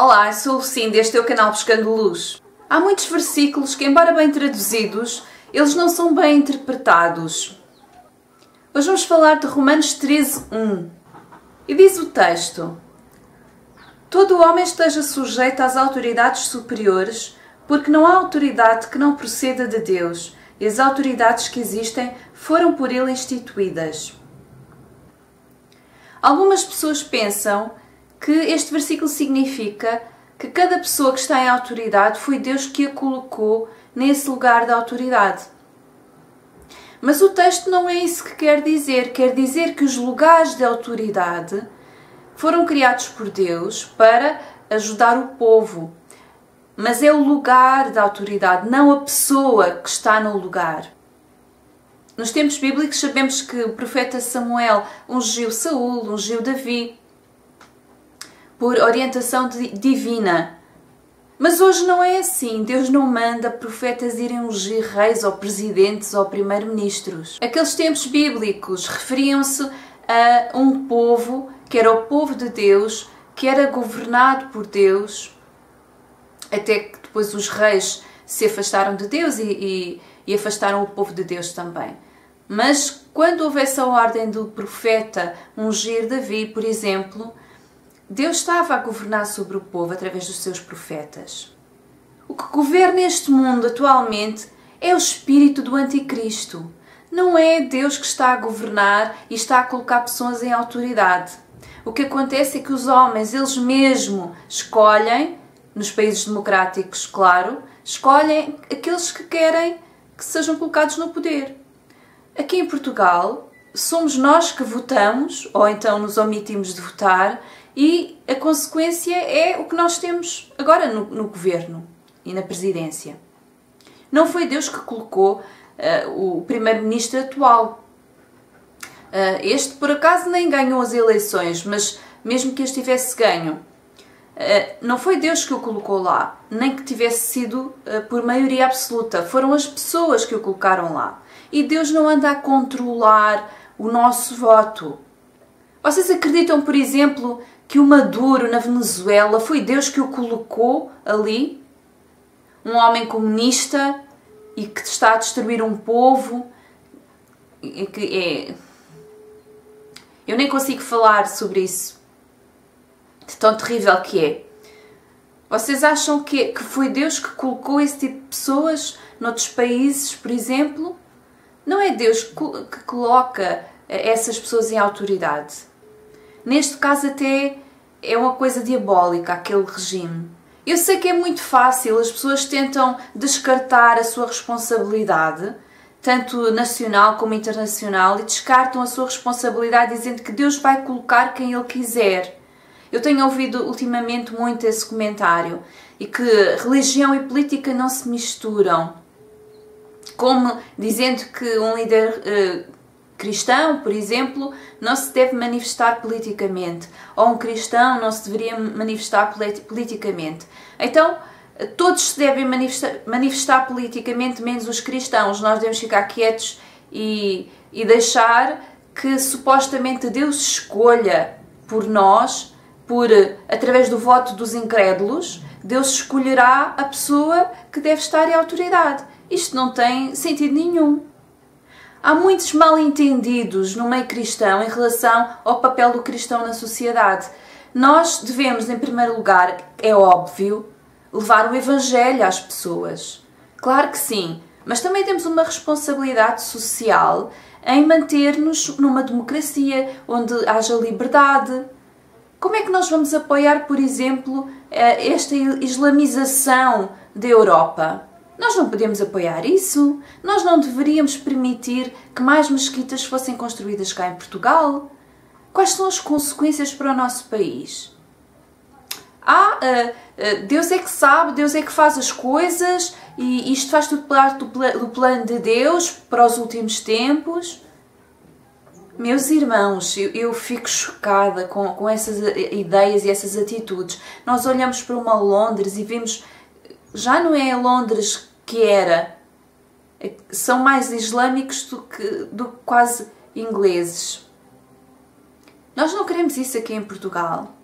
Olá, sou Lucinda, este é o canal Buscando Luz. Há muitos versículos que, embora bem traduzidos, eles não são bem interpretados. Hoje vamos falar de Romanos 13:1. E diz o texto: todo o homem esteja sujeito às autoridades superiores, porque não há autoridade que não proceda de Deus, e as autoridades que existem foram por Ele instituídas. Algumas pessoas pensam que este versículo significa que cada pessoa que está em autoridade foi Deus que a colocou nesse lugar de autoridade. Mas o texto não é isso que quer dizer. Quer dizer que os lugares de autoridade foram criados por Deus para ajudar o povo. Mas é o lugar da autoridade, não a pessoa que está no lugar. Nos tempos bíblicos sabemos que o profeta Samuel ungiu Saul, ungiu Davi, por orientação divina. Mas hoje não é assim. Deus não manda profetas irem ungir reis ou presidentes ou primeiro-ministros. Aqueles tempos bíblicos referiam-se a um povo que era o povo de Deus, que era governado por Deus, até que depois os reis se afastaram de Deus e afastaram o povo de Deus também. Mas quando houve essa ordem do profeta ungir Davi, por exemplo, Deus estava a governar sobre o povo através dos seus profetas. O que governa este mundo atualmente é o espírito do anticristo. Não é Deus que está a governar e está a colocar pessoas em autoridade. O que acontece é que os homens, eles mesmos escolhem, nos países democráticos, claro, escolhem aqueles que querem que sejam colocados no poder. Aqui em Portugal, somos nós que votamos, ou então nos omitimos de votar, e a consequência é o que nós temos agora no governo e na presidência. Não foi Deus que colocou o primeiro-ministro atual. Este, por acaso, nem ganhou as eleições, mas mesmo que este tivesse ganho, não foi Deus que o colocou lá, nem que tivesse sido por maioria absoluta. Foram as pessoas que o colocaram lá. E Deus não anda a controlar o nosso voto. Vocês acreditam, por exemplo, que o Maduro na Venezuela foi Deus que o colocou ali? Um homem comunista e que está a destruir um povo? Eu nem consigo falar sobre isso, de tão terrível que é. Vocês acham que foi Deus que colocou esse tipo de pessoas noutros países, por exemplo? Não é Deus que coloca essas pessoas em autoridade. Neste caso até é uma coisa diabólica, aquele regime. Eu sei que é muito fácil, as pessoas tentam descartar a sua responsabilidade, tanto nacional como internacional, e descartam a sua responsabilidade dizendo que Deus vai colocar quem Ele quiser. Eu tenho ouvido ultimamente muito esse comentário, e que religião e política não se misturam. Como dizendo que um líder cristão, por exemplo, não se deve manifestar politicamente, ou um cristão não se deveria manifestar politicamente. Então, todos se devem manifestar politicamente, menos os cristãos. Nós devemos ficar quietos e deixar que supostamente Deus escolha por nós, através do voto dos incrédulos, Deus escolherá a pessoa que deve estar em autoridade. Isto não tem sentido nenhum. Há muitos mal-entendidos no meio cristão em relação ao papel do cristão na sociedade. Nós devemos, em primeiro lugar, é óbvio, levar o Evangelho às pessoas. Claro que sim, mas também temos uma responsabilidade social em manter-nos numa democracia onde haja liberdade. Como é que nós vamos apoiar, por exemplo, esta islamização da Europa? Nós não podemos apoiar isso. Nós não deveríamos permitir que mais mesquitas fossem construídas cá em Portugal. Quais são as consequências para o nosso país? Deus é que sabe, Deus é que faz as coisas e isto faz tudo parte do plano de Deus para os últimos tempos. Meus irmãos, eu fico chocada com essas ideias e essas atitudes. Nós olhamos para uma Londres e vemos, já não é a Londres que era, são mais islâmicos do que quase ingleses. Nós não queremos isso aqui em Portugal.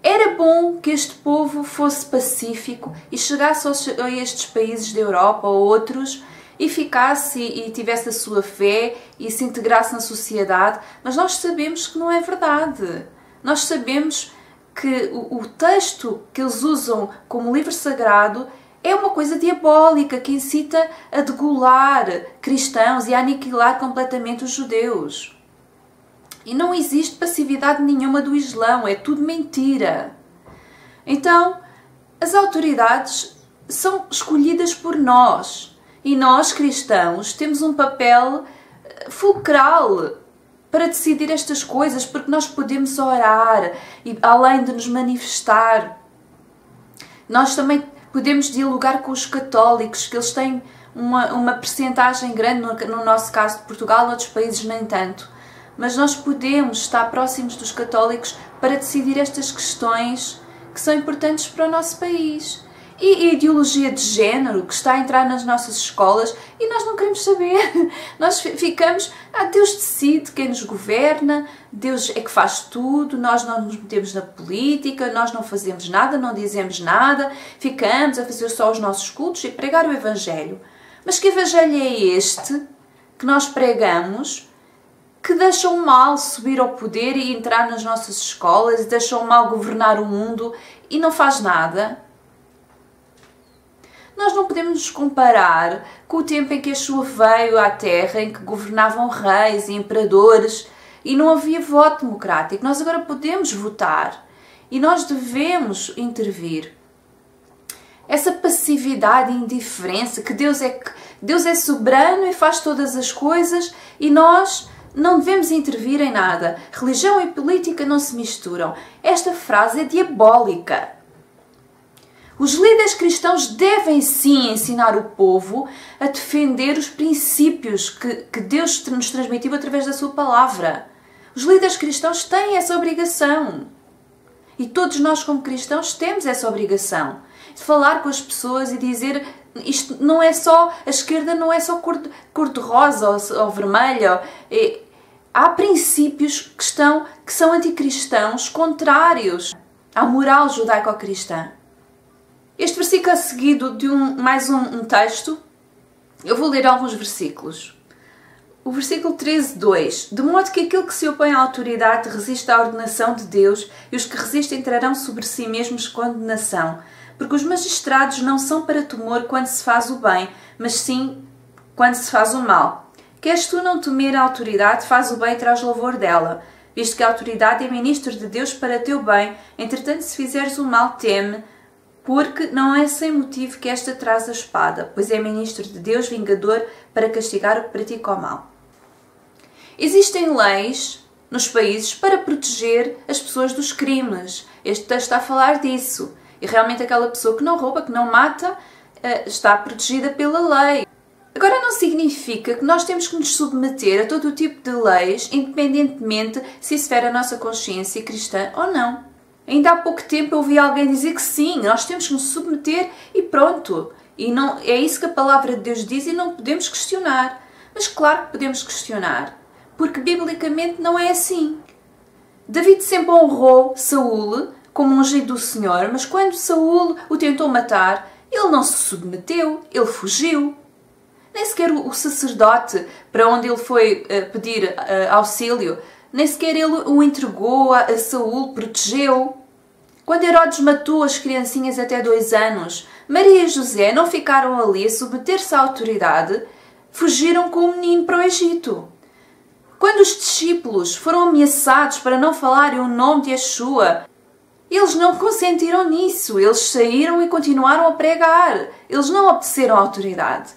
Era bom que este povo fosse pacífico e chegasse a estes países da Europa ou outros e ficasse e tivesse a sua fé e se integrasse na sociedade, mas nós sabemos que não é verdade. Nós sabemos que o texto que eles usam como livro sagrado é uma coisa diabólica que incita a degolar cristãos e a aniquilar completamente os judeus. E não existe passividade nenhuma do Islão, é tudo mentira. Então, as autoridades são escolhidas por nós. E nós, cristãos, temos um papel fulcral para decidir estas coisas, porque nós podemos orar e, além de nos manifestar, nós também podemos dialogar com os católicos, que eles têm uma percentagem grande, no nosso caso de Portugal, noutros países nem tanto. Mas nós podemos estar próximos dos católicos para decidir estas questões que são importantes para o nosso país. E a ideologia de género que está a entrar nas nossas escolas e nós não queremos saber. Nós ficamos, Deus decide quem nos governa, Deus é que faz tudo, nós não nos metemos na política, nós não fazemos nada, não dizemos nada, ficamos a fazer só os nossos cultos e pregar o Evangelho. Mas que Evangelho é este que nós pregamos, que deixa o mal subir ao poder e entrar nas nossas escolas, e deixa o mal governar o mundo e não faz nada? Nós não podemos nos comparar com o tempo em que Yeshua veio à Terra, em que governavam reis e imperadores e não havia voto democrático. Nós agora podemos votar e nós devemos intervir. Essa passividade e indiferença, que Deus é soberano e faz todas as coisas e nós não devemos intervir em nada. Religião e política não se misturam. Esta frase é diabólica. Os líderes cristãos devem sim ensinar o povo a defender os princípios que Deus nos transmitiu através da sua palavra. Os líderes cristãos têm essa obrigação. E todos nós como cristãos temos essa obrigação. De falar com as pessoas e dizer, isto não é só, a esquerda não é só cor-de-rosa ou vermelha. Há princípios que são anticristãos, contrários à moral judaico-cristã. Este versículo é seguido de mais um texto. Eu vou ler alguns versículos. O versículo 13:2. De modo que aquele que se opõe à autoridade resiste à ordenação de Deus, e os que resistem trarão sobre si mesmos condenação. Porque os magistrados não são para temor quando se faz o bem, mas sim quando se faz o mal. Queres tu não temer a autoridade, faz o bem e traz louvor dela. Visto que a autoridade é ministro de Deus para teu bem, entretanto se fizeres o mal, teme, porque não é sem motivo que esta traz a espada, pois é ministro de Deus vingador para castigar o que pratica o mal. Existem leis nos países para proteger as pessoas dos crimes. Este texto está a falar disso. E realmente aquela pessoa que não rouba, que não mata, está protegida pela lei. Agora não significa que nós temos que nos submeter a todo o tipo de leis, independentemente se isso fere a nossa consciência cristã ou não. Ainda há pouco tempo eu ouvi alguém dizer que sim, nós temos que nos submeter e pronto. E não, é isso que a palavra de Deus diz e não podemos questionar. Mas claro que podemos questionar, porque biblicamente não é assim. David sempre honrou Saúl como ungido do Senhor, mas quando Saúl o tentou matar, ele não se submeteu, ele fugiu. Nem sequer o sacerdote para onde ele foi pedir auxílio, nem sequer ele o entregou a Saúl, protegeu. Quando Herodes matou as criancinhas até 2 anos, Maria e José não ficaram ali a submeter-se à autoridade, fugiram com o menino para o Egito. Quando os discípulos foram ameaçados para não falarem o nome de Yeshua, eles não consentiram nisso, eles saíram e continuaram a pregar, eles não obedeceram à autoridade.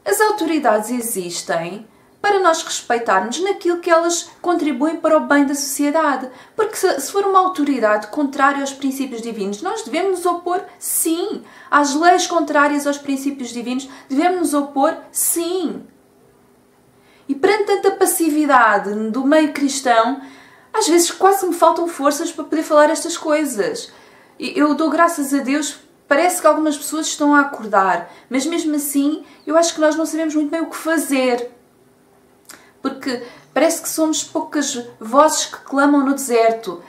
As autoridades existem para nós respeitarmos naquilo que elas contribuem para o bem da sociedade. Porque se for uma autoridade contrária aos princípios divinos, nós devemos nos opor, sim. Às leis contrárias aos princípios divinos, devemos nos opor, sim. E perante tanta passividade do meio cristão, às vezes quase me faltam forças para poder falar estas coisas. Eu dou graças a Deus. Parece que algumas pessoas estão a acordar, mas mesmo assim eu acho que nós não sabemos muito bem o que fazer. Porque parece que somos poucas vozes que clamam no deserto.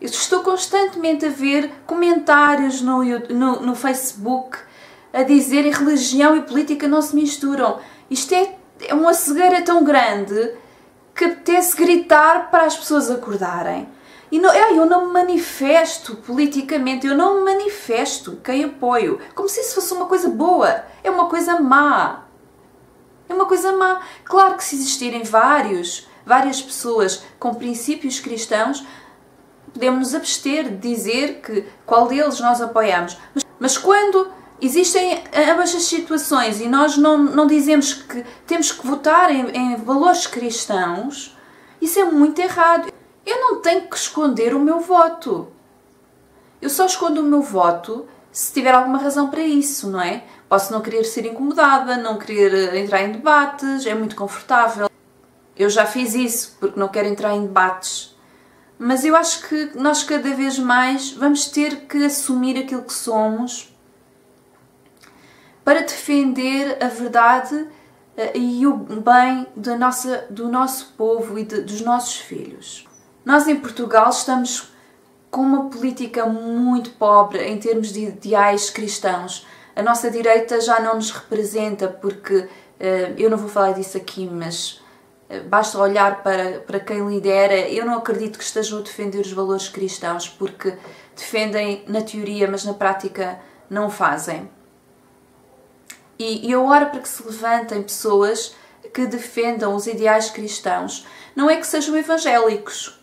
Eu estou constantemente a ver comentários no Facebook a dizerem religião e política não se misturam. Isto é uma cegueira tão grande que apetece gritar para as pessoas acordarem. E eu não me manifesto politicamente, eu não me manifesto quem apoio, como se isso fosse uma coisa boa. É uma coisa má. É uma coisa má. Claro que se existirem várias pessoas com princípios cristãos, podemos nos abster de dizer qual deles nós apoiamos. Mas quando existem ambas as situações e nós não dizemos que temos que votar em valores cristãos, isso é muito errado. Eu não tenho que esconder o meu voto. Eu só escondo o meu voto se tiver alguma razão para isso, não é? Posso não querer ser incomodada, não querer entrar em debates, é muito confortável. Eu já fiz isso porque não quero entrar em debates. Mas eu acho que nós cada vez mais vamos ter que assumir aquilo que somos para defender a verdade e o bem do nosso povo e dos nossos filhos. Nós em Portugal estamos com uma política muito pobre em termos de ideais cristãos. A nossa direita já não nos representa porque, eu não vou falar disso aqui, mas basta olhar para quem lidera. Eu não acredito que estejam a defender os valores cristãos porque defendem na teoria, mas na prática não o fazem. E eu oro para que se levantem pessoas que defendam os ideais cristãos. Não é que sejam evangélicos,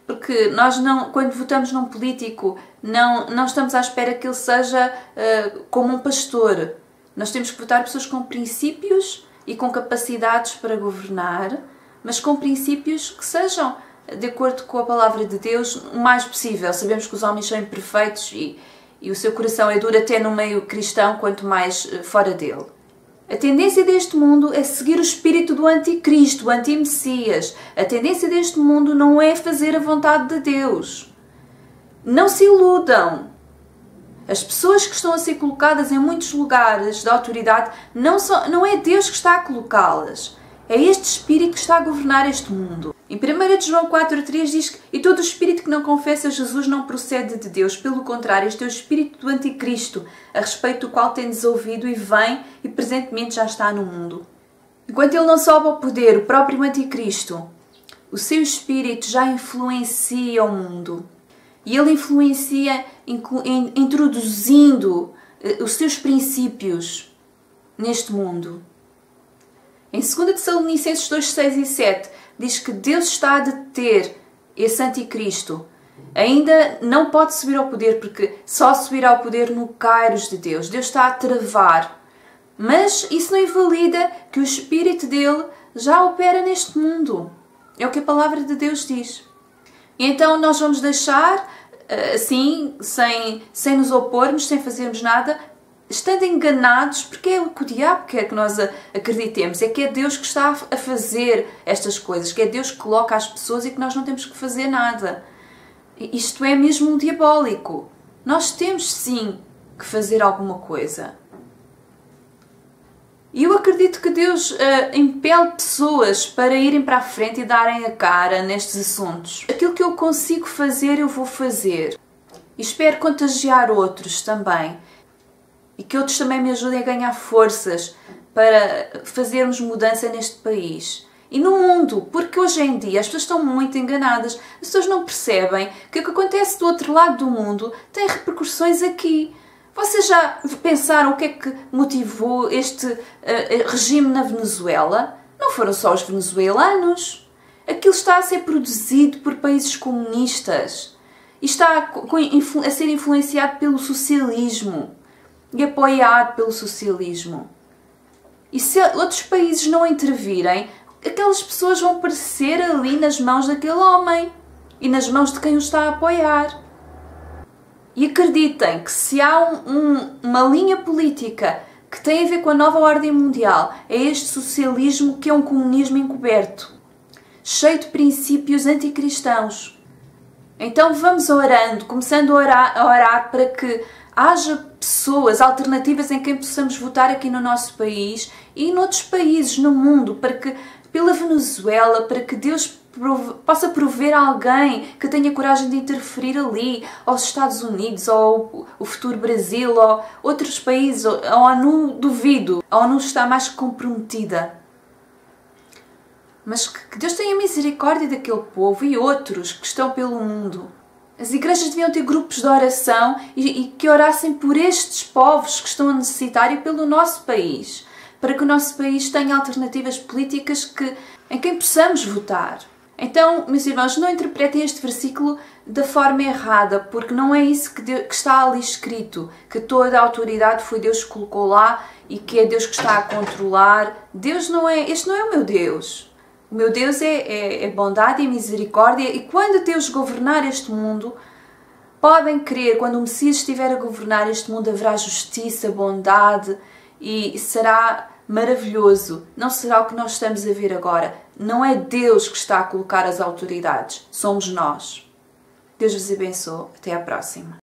porque nós quando votamos num político, não estamos à espera que ele seja como um pastor. Nós temos que votar pessoas com princípios e com capacidades para governar, mas com princípios que sejam de acordo com a palavra de Deus o mais possível. Sabemos que os homens são imperfeitos e o seu coração é duro até no meio cristão, quanto mais fora dele. A tendência deste mundo é seguir o espírito do anticristo, do anti-messias. A tendência deste mundo não é fazer a vontade de Deus. Não se iludam. As pessoas que estão a ser colocadas em muitos lugares de autoridade, não é Deus que está a colocá-las. É este espírito que está a governar este mundo. Em 1 João 4,3 diz que e todo o espírito que não confessa Jesus não procede de Deus. Pelo contrário, este é o espírito do anticristo, a respeito do qual tendes ouvido e vem e presentemente já está no mundo. Enquanto ele não sobe ao poder, o próprio anticristo, o seu espírito já influencia o mundo. E ele influencia introduzindo os seus princípios neste mundo. Em 2 Tessalonicenses 2, 6 e 7 diz que Deus está a deter esse anticristo. Ainda não pode subir ao poder porque só subirá ao poder no Kairos de Deus. Deus está a travar. Mas isso não invalida que o espírito dele já opera neste mundo. É o que a palavra de Deus diz. E então nós vamos deixar assim, sem nos opormos, sem fazermos nada, estando enganados, porque é o que o diabo quer que nós acreditemos, é que é Deus que está a fazer estas coisas, que é Deus que coloca as pessoas e que nós não temos que fazer nada. Isto é mesmo diabólico. Nós temos sim que fazer alguma coisa. E eu acredito que Deus impele pessoas para irem para a frente e darem a cara nestes assuntos. Aquilo que eu consigo fazer, eu vou fazer. E espero contagiar outros também. E que outros também me ajudem a ganhar forças para fazermos mudança neste país. E no mundo, porque hoje em dia as pessoas estão muito enganadas. As pessoas não percebem que o que acontece do outro lado do mundo tem repercussões aqui. Vocês já pensaram o que é que motivou este regime na Venezuela? Não foram só os venezuelanos. Aquilo está a ser produzido por países comunistas. E está a ser influenciado pelo socialismo. E apoiado pelo socialismo. E se outros países não intervirem, aquelas pessoas vão perecer ali nas mãos daquele homem e nas mãos de quem o está a apoiar. E acreditem que se há uma linha política que tem a ver com a nova ordem mundial, é este socialismo que é um comunismo encoberto, cheio de princípios anticristãos. Então vamos orando, começando a orar para que haja pessoas alternativas em quem possamos votar aqui no nosso país e em outros países no mundo, para que, pela Venezuela, para que Deus possa prover alguém que tenha coragem de interferir ali, aos Estados Unidos, ou o futuro Brasil, ou outros países. A ONU, duvido. A ONU está mais comprometida. Mas que Deus tenha misericórdia daquele povo e outros que estão pelo mundo. As igrejas deviam ter grupos de oração e que orassem por estes povos que estão a necessitar e pelo nosso país, para que o nosso país tenha alternativas políticas em quem possamos votar. Então, meus irmãos, não interpretem este versículo da forma errada, porque não é isso que está ali escrito, que toda a autoridade foi Deus que colocou lá e que é Deus que está a controlar. Este não é o meu Deus. O meu Deus é bondade e misericórdia, e quando Deus governar este mundo, podem crer, quando o Messias estiver a governar este mundo, haverá justiça, bondade e será maravilhoso. Não será o que nós estamos a ver agora. Não é Deus que está a colocar as autoridades, somos nós. Deus vos abençoe. Até à próxima.